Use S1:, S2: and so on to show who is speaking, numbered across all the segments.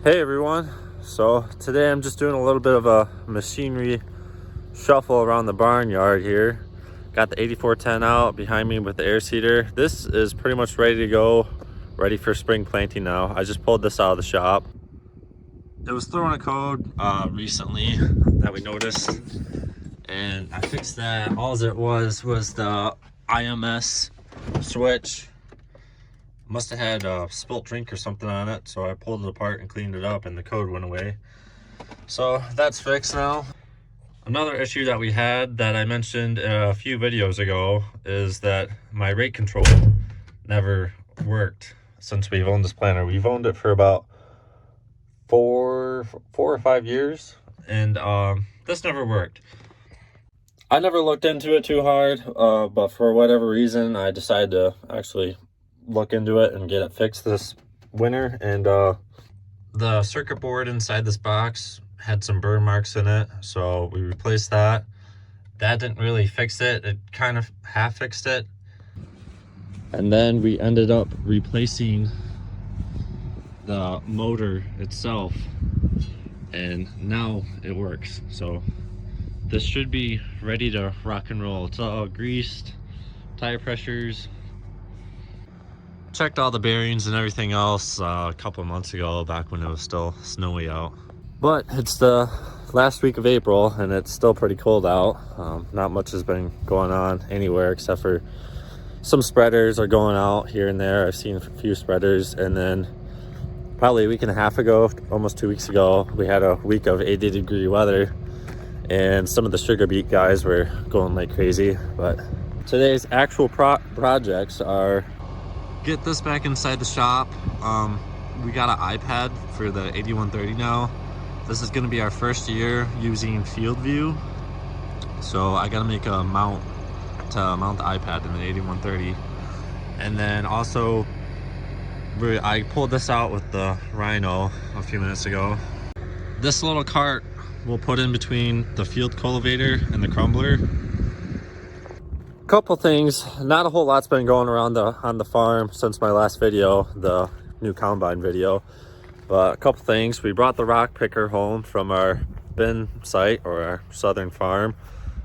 S1: Hey everyone, so today I'm just doing a little bit of a machinery shuffle around the barnyard here. Got the 8410 out behind me with the air seeder. This is pretty much ready to go, ready for spring planting now. I just pulled this out of the shop. It was throwing a code recently that we noticed, and I fixed that. All it was the IMS switch. Must have had a spilt drink or something on it, so I pulled it apart and cleaned it up and the code went away. So that's fixed now. Another issue that we had that I mentioned a few videos ago is that my rate control never worked since we've owned this planter. We've owned it for about four or 5 years, and this never worked. I never looked into it too hard, but for whatever reason I decided to actually look into it and get it fixed this winter. And the circuit board inside this box had some burn marks in it, so we replaced that. That didn't really fix it. It kind of half fixed it. And then we ended up replacing the motor itself, and now it works. So this should be ready to rock and roll. It's all greased, tire pressures. Checked all the bearings and everything else a couple of months ago, back when it was still snowy out. But it's the last week of April and it's still pretty cold out. Not much has been going on anywhere except for some spreaders are going out here and there. I've seen a few spreaders, and then probably a week and a half ago, almost 2 weeks ago, we had a week of 80-degree weather and some of the sugar beet guys were going like crazy. But today's actual projects are get this back inside the shop. We got an iPad for the 8130 now. This is going to be our first year using field view, so I got to make a mount to mount the iPad in the 8130. And then also I pulled this out with the Rhino a few minutes ago. This little cart we'll put in between the field cultivator and the crumbler. Couple things, not a whole lot's been going around on the farm since my last video, the new combine video, but a couple things. We brought the rock picker home from our bin site, or our southern farm.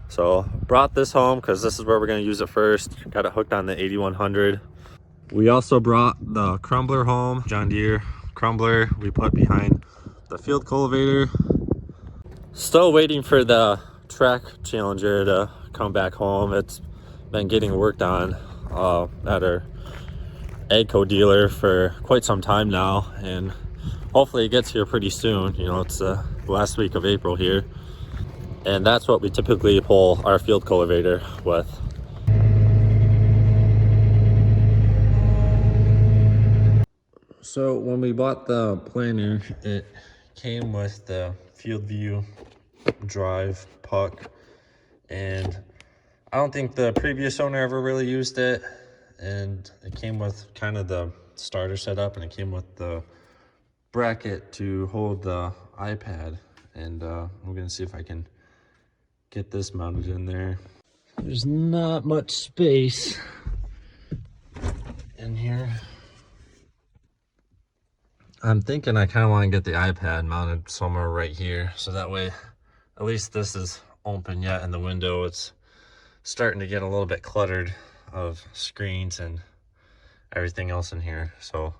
S1: So brought this home because this is where we're going to use it first. Got it hooked on the 8100. We also brought the crumbler home, John Deere crumbler. We put behind the field cultivator. Still waiting for the track challenger to come back home. It's been getting worked on at our AGCO dealer for quite some time now, and hopefully it gets here pretty soon. You know, it's the last week of April here, and that's what we typically pull our field cultivator with. So when we bought the planter, it came with the field view drive puck, and I don't think the previous owner ever really used it. And it came with kind of the starter setup, and it came with the bracket to hold the iPad. And I'm gonna see if I can get this mounted in there. There's not much space in here. I'm thinking I kind of want to get the iPad mounted somewhere right here, so that way at least this is open yet in the window. It's starting to get a little bit cluttered of screens and everything else in here, so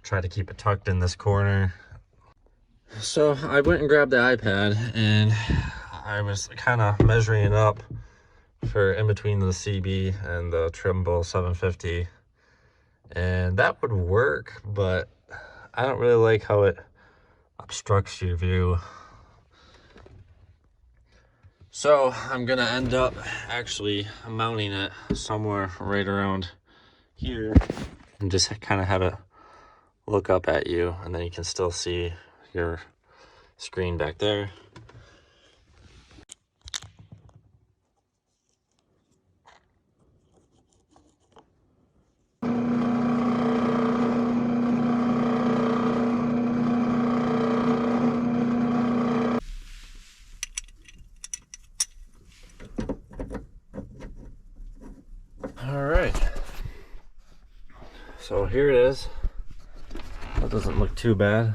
S1: try to keep it tucked in this corner. So I went and grabbed the iPad, and I was kind of measuring it up for in between the CB and the Trimble 750, and that would work, but I don't really like how it obstructs your view. So I'm gonna end up actually mounting it somewhere right around here and just kind of have it look up at you, and then you can still see your screen back there. All right, so here it is. That doesn't look too bad.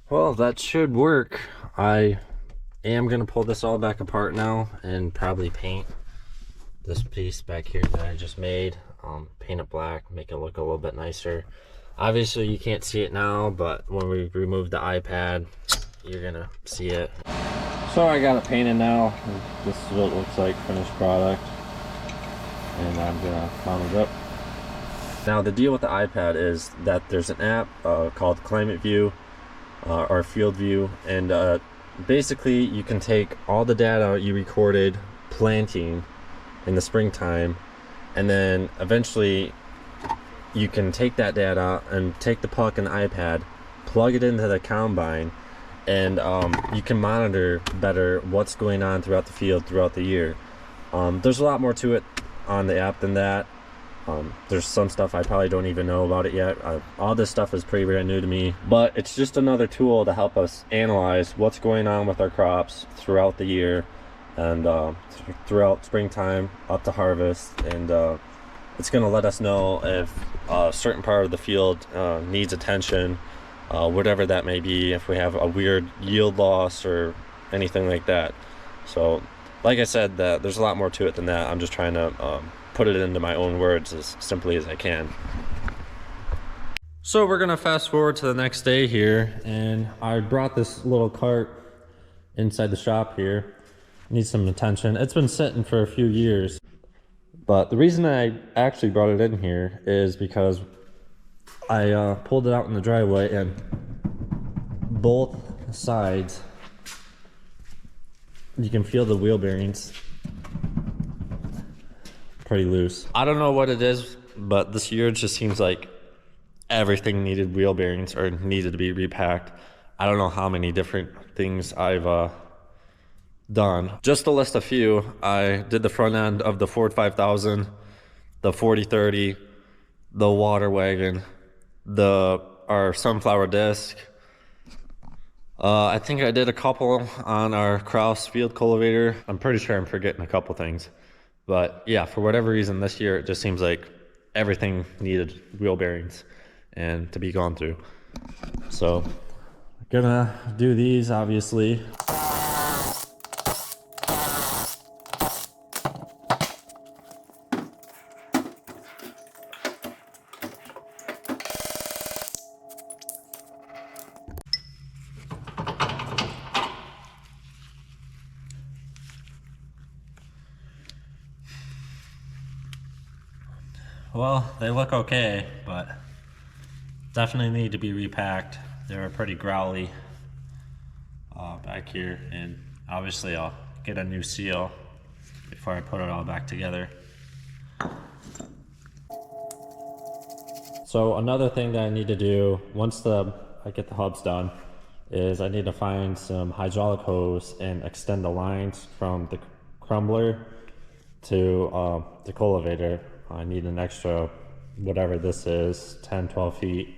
S1: Well, that should work. I am gonna pull this all back apart now and probably paint this piece back here that I just made. Paint it black, make it look a little bit nicer. Obviously you can't see it now, but when we remove the iPad, you're gonna see it. So I got it painted now. This is what it looks like, finished product. And I'm gonna mount it up. Now the deal with the iPad is that there's an app called Climate View or Field View, and basically you can take all the data you recorded planting in the springtime, and then eventually you can take that data and take the puck and the iPad, plug it into the combine, and you can monitor better what's going on throughout the field throughout the year. There's a lot more to it on the app than that. There's some stuff I probably don't even know about it yet. All this stuff is pretty brand new to me, but it's just another tool to help us analyze what's going on with our crops throughout the year and throughout springtime up to harvest. And it's going to let us know if a certain part of the field needs attention, whatever that may be, if we have a weird yield loss or anything like that. So like I said, there's a lot more to it than that. I'm just trying to put it into my own words as simply as I can. So we're gonna fast forward to the next day here, and I brought this little cart inside the shop here. Needs some attention. It's been sitting for a few years, but the reason I actually brought it in here is because I pulled it out in the driveway, and both sides you can feel the wheel bearings pretty loose. I don't know what it is, but this year it just seems like everything needed wheel bearings or needed to be repacked. I don't know how many different things I've done. Just to list a few, I did the front end of the Ford 5000, the 4030, the water wagon, our sunflower disc. I think I did a couple on our Kraus field cultivator. I'm pretty sure I'm forgetting a couple things. But yeah, for whatever reason this year, it just seems like everything needed wheel bearings and to be gone through. So gonna do these, obviously. Well, they look okay, but definitely need to be repacked. They were pretty growly back here, and obviously I'll get a new seal before I put it all back together. So another thing that I need to do once I get the hubs done is I need to find some hydraulic hose and extend the lines from the crumbler to the cultivator. I need an extra, whatever this is, 10, 12 feet.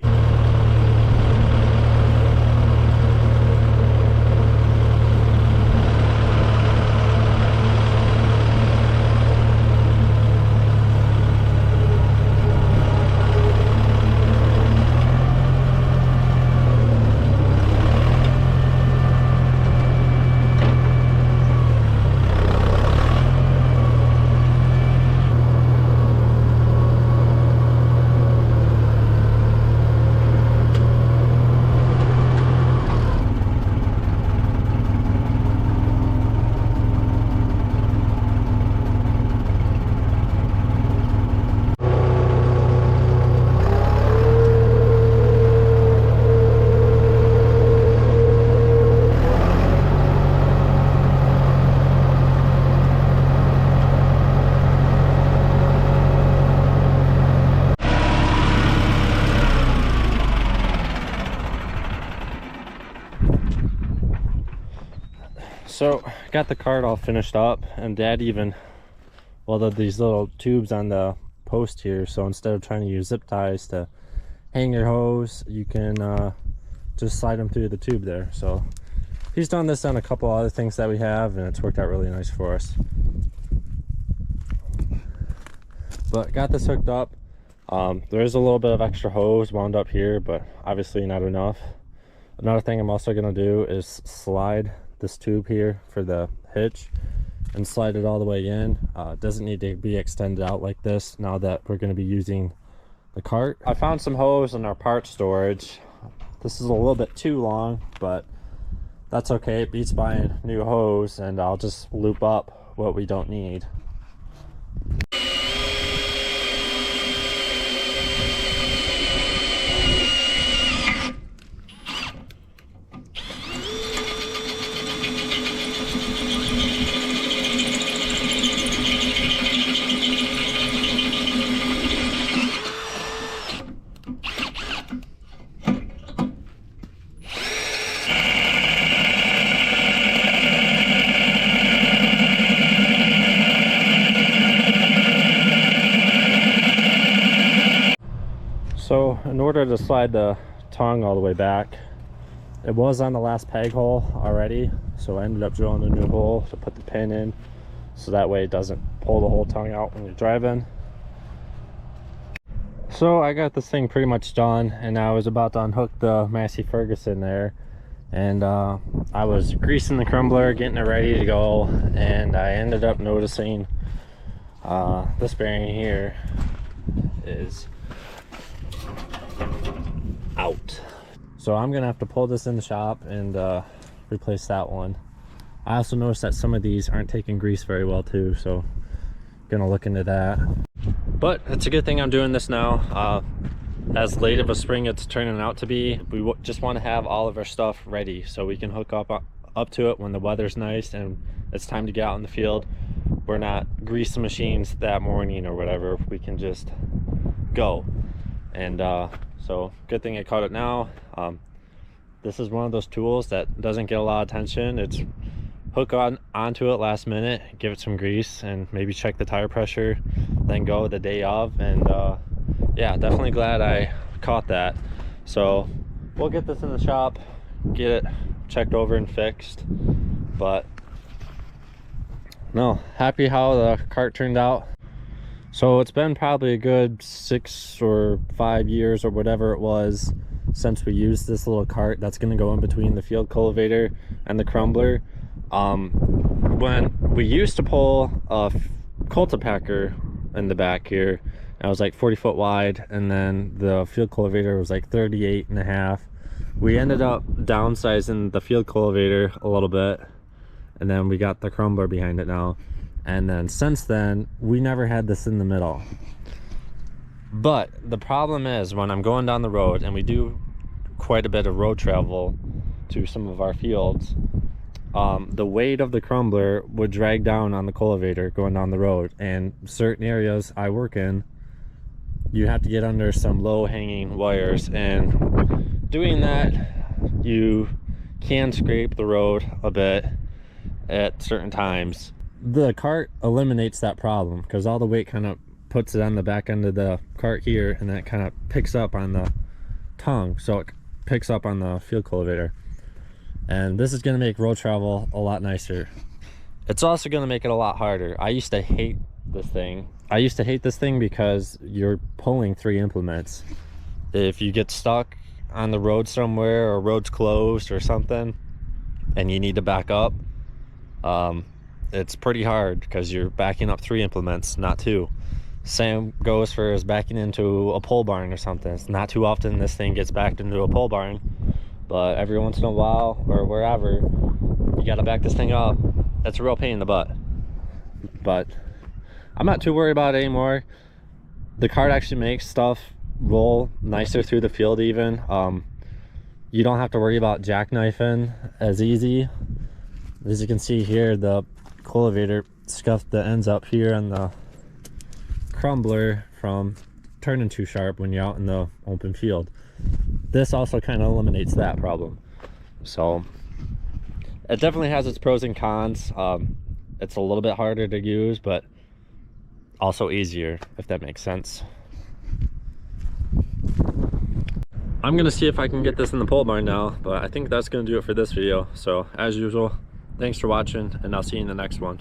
S1: So got the cart all finished up, and Dad even welded these little tubes on the post here, so instead of trying to use zip ties to hang your hose, you can just slide them through the tube there. So he's done this on a couple other things that we have, and it's worked out really nice for us. But got this hooked up. There is a little bit of extra hose wound up here, but obviously not enough. Another thing I'm also going to do is slide this tube here for the hitch and slide it all the way in. It doesn't need to be extended out like this now that we're going to be using the cart. I found some hose in our part storage. This is a little bit too long, but that's okay. It beats buying new hose, and I'll just loop up what we don't need. So in order to slide the tongue all the way back, it was on the last peg hole already, so I ended up drilling a new hole to put the pin in, so that way it doesn't pull the whole tongue out when you're driving. So I got this thing pretty much done, and I was about to unhook the Massey Ferguson there, and I was greasing the crumbler, getting it ready to go, and I ended up noticing this bearing here is out. So I'm gonna have to pull this in the shop and replace that one. I also noticed that some of these aren't taking grease very well too, so gonna look into that. But it's a good thing I'm doing this now. As late of a spring it's turning out to be, we just want to have all of our stuff ready so we can hook up to it when the weather's nice and it's time to get out in the field. We're not greasing machines that morning or whatever. We can just go. And so good thing I caught it now. This is one of those tools that doesn't get a lot of attention. It's hook onto it last minute, give it some grease, and maybe check the tire pressure, then go the day of. And yeah, definitely glad I caught that. So we'll get this in the shop, get it checked over and fixed. But no, happy how the cart turned out. So it's been probably a good 6 or 5 years or whatever it was since we used this little cart that's going to go in between the field cultivator and the crumbler. When we used to pull a cultipacker in the back here, I was like 40 foot wide, and then the field cultivator was like 38.5. We ended up downsizing the field cultivator a little bit, and then we got the crumbler behind it now. And then since then, we never had this in the middle. But the problem is when I'm going down the road, and we do quite a bit of road travel to some of our fields, the weight of the crumbler would drag down on the cultivator going down the road. And certain areas I work in, you have to get under some low hanging wires, and doing that you can scrape the road a bit at certain times. The cart eliminates that problem because all the weight kind of puts it on the back end of the cart here, and that kind of picks up on the tongue, so it picks up on the field cultivator. And this is going to make road travel a lot nicer. It's also going to make it a lot harder. I used to hate this thing because you're pulling 3 implements. If you get stuck on the road somewhere, or road's closed or something, and you need to back up, it's pretty hard because you're backing up 3 implements, not 2. Same goes for is backing into a pole barn or something. It's not too often this thing gets backed into a pole barn, but every once in a while or wherever, you gotta back this thing up. That's a real pain in the butt. But I'm not too worried about it anymore. The cart actually makes stuff roll nicer through the field even. You don't have to worry about jackknifing as easy. As you can see here, the cultivator scuffed the ends up here on the crumbler from turning too sharp when you're out in the open field. This also kind of eliminates that problem. So it definitely has its pros and cons. It's a little bit harder to use, but also easier, if that makes sense. I'm gonna see if I can get this in the pole barn now, but I think that's gonna do it for this video. So as usual, thanks for watching, and I'll see you in the next one.